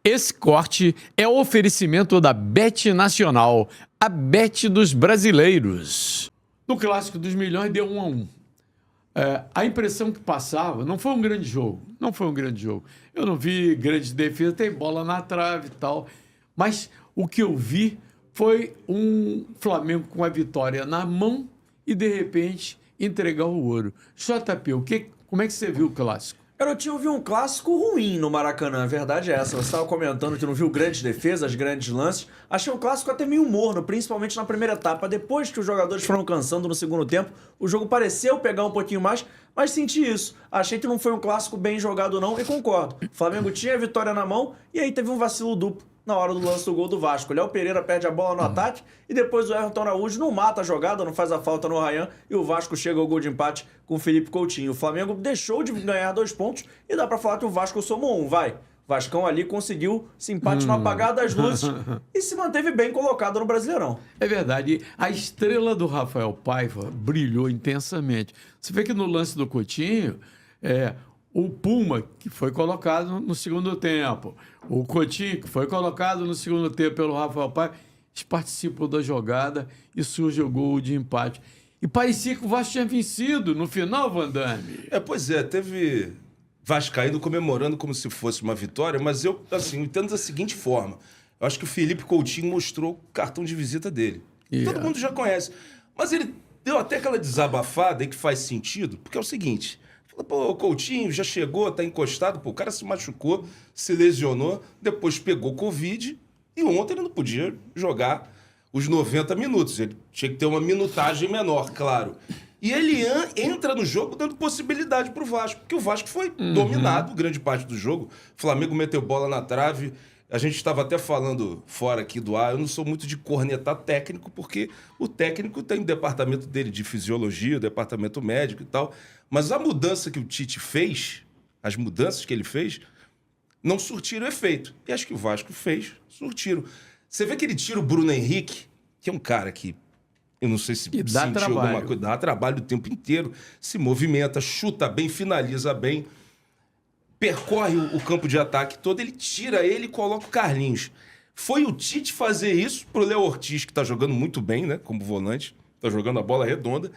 Esse corte é o oferecimento da Bet Nacional, a Bet dos brasileiros. No Clássico dos Milhões deu 1-1. A impressão que passava, não foi um grande jogo, Eu não vi grande defesa, tem bola na trave e tal, mas o que eu vi foi um Flamengo com a vitória na mão e, de repente, entregar o ouro. JP, como é que você viu o Clássico? Garotinho, eu vi um clássico ruim no Maracanã, a verdade é essa. Você estava comentando que não viu grandes defesas, grandes lances. Achei um clássico até meio morno, principalmente na primeira etapa. Depois que os jogadores foram cansando no segundo tempo, o jogo pareceu pegar um pouquinho mais, mas senti isso. Achei que não foi um clássico bem jogado não, e concordo. O Flamengo tinha a vitória na mão e aí teve um vacilo duplo na hora do lance do gol do Vasco. O Léo Pereira perde a bola no ataque e depois o Everton Araújo não mata a jogada, não faz a falta no Ryan e o Vasco chega ao gol de empate com o Felipe Coutinho. O Flamengo deixou de ganhar 2 pontos e dá pra falar que o Vasco somou 1, vai. O Vascão ali conseguiu esse empate no apagar das luzes e se manteve bem colocado no Brasileirão. É verdade. A estrela do Rafael Paiva brilhou intensamente. Você vê que no lance do Coutinho, o Puma, que foi colocado no segundo tempo, o Coutinho, que foi colocado no segundo tempo pelo Rafael Paiva, eles participam da jogada e surge o gol de empate. E parecia que o Vasco tinha vencido no final, Vandame. Pois é, teve vascaíno comemorando como se fosse uma vitória, mas eu, assim, entendo da seguinte forma. Eu acho que o Felipe Coutinho mostrou o cartão de visita dele. Todo mundo já conhece. Mas ele deu até aquela desabafada aí que faz sentido, porque é o seguinte... Pô, o Coutinho já chegou, tá encostado, pô, o cara se machucou, se lesionou, depois pegou Covid e ontem ele não podia jogar os 90 minutos. Ele tinha que ter uma minutagem menor, claro. E ele entra no jogo dando possibilidade pro Vasco, porque o Vasco foi dominado grande parte do jogo. O Flamengo meteu bola na trave. A gente estava até falando fora aqui do ar, eu não sou muito de cornetar técnico, porque o técnico tem o departamento dele de fisiologia, o departamento médico e tal. Mas a mudança que o Tite fez, as mudanças que ele fez, não surtiram efeito. E acho que o Vasco fez, surtiram. Você vê que ele tira o Bruno Henrique, que é um cara que, eu não sei se sentiu alguma coisa, dá trabalho o tempo inteiro, se movimenta, chuta bem, finaliza bem, percorre o campo de ataque todo, ele tira ele e coloca o Carlinhos. Foi o Tite fazer isso pro Léo Ortiz, que tá jogando muito bem, né, como volante, tá jogando a bola redonda,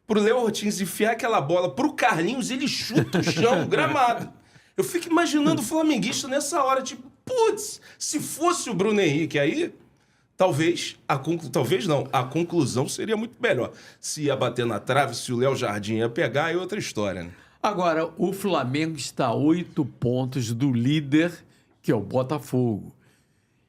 pro Léo Ortiz enfiar aquela bola pro Carlinhos, ele chuta o chão, o gramado. Eu fico imaginando o flamenguista nessa hora, tipo, putz, se fosse o Bruno Henrique aí, talvez a conclusão seria muito melhor. Se ia bater na trave, se o Léo Jardim ia pegar, é outra história, né? Agora, o Flamengo está a 8 pontos do líder, que é o Botafogo.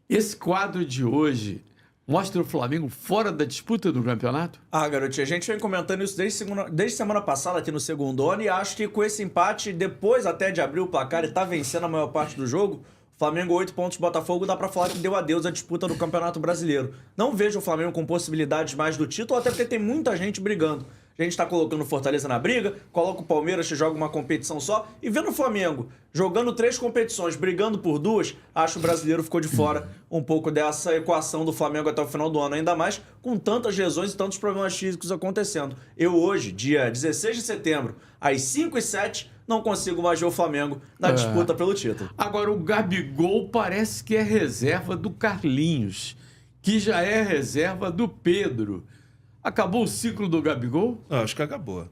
Esse quadro de hoje mostra o Flamengo fora da disputa do campeonato? Garotinho, a gente vem comentando isso desde semana passada aqui no Segundona e acho que com esse empate, depois até de abrir o placar e tá vencendo a maior parte do jogo, Flamengo 8 pontos, Botafogo, dá pra falar que deu adeus à disputa do Campeonato Brasileiro. Não vejo o Flamengo com possibilidades mais do título, até porque tem muita gente brigando. A gente tá colocando o Fortaleza na briga, coloca o Palmeiras que joga uma competição só, e vendo o Flamengo jogando 3 competições, brigando por 2, acho que o brasileiro ficou de fora um pouco dessa equação do Flamengo até o final do ano, ainda mais com tantas lesões e tantos problemas físicos acontecendo. Eu hoje, dia 16 de setembro, às 5h07, não consigo mais ver o Flamengo na disputa pelo título. Agora, o Gabigol parece que é reserva do Carlinhos, que já é reserva do Pedro. Acabou o ciclo do Gabigol? Acho que acabou.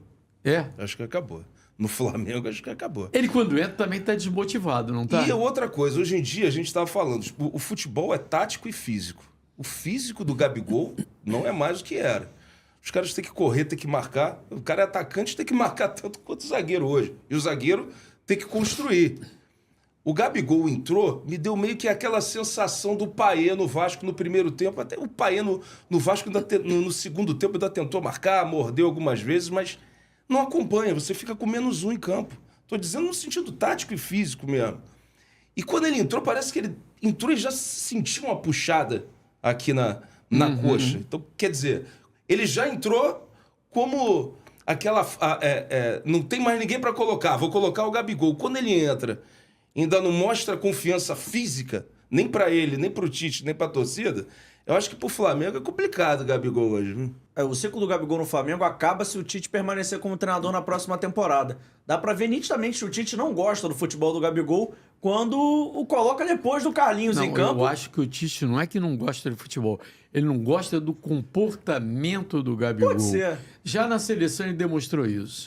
Acho que acabou. No Flamengo, acho que acabou. Ele, quando entra, também tá desmotivado, não tá? E outra coisa, hoje em dia, a gente estava falando, o futebol é tático e físico. O físico do Gabigol não é mais o que era. Os caras têm que correr, têm que marcar. O cara é atacante, tem que marcar tanto quanto o zagueiro hoje. E o zagueiro tem que construir. O Gabigol entrou, me deu meio que aquela sensação do Paê no Vasco no primeiro tempo. Até o Paê no Vasco no segundo tempo ainda tentou marcar, mordeu algumas vezes, mas não acompanha. Você fica com -1 em campo. Estou dizendo no sentido tático e físico mesmo. E quando ele entrou, parece que ele entrou e já sentiu uma puxada aqui na coxa. Então, quer dizer, ele já entrou como aquela... não tem mais ninguém para colocar, vou colocar o Gabigol. Quando ele entra... ainda não mostra confiança física, nem para ele, nem para o Tite, nem para a torcida, eu acho que pro Flamengo é complicado o Gabigol hoje. Viu? O ciclo do Gabigol no Flamengo acaba se o Tite permanecer como treinador na próxima temporada. Dá pra ver nitidamente que o Tite não gosta do futebol do Gabigol quando o coloca depois do Carlinhos em campo. Eu acho que o Tite não é que não gosta de futebol. Ele não gosta do comportamento do Gabigol. Pode ser. Já na seleção ele demonstrou isso.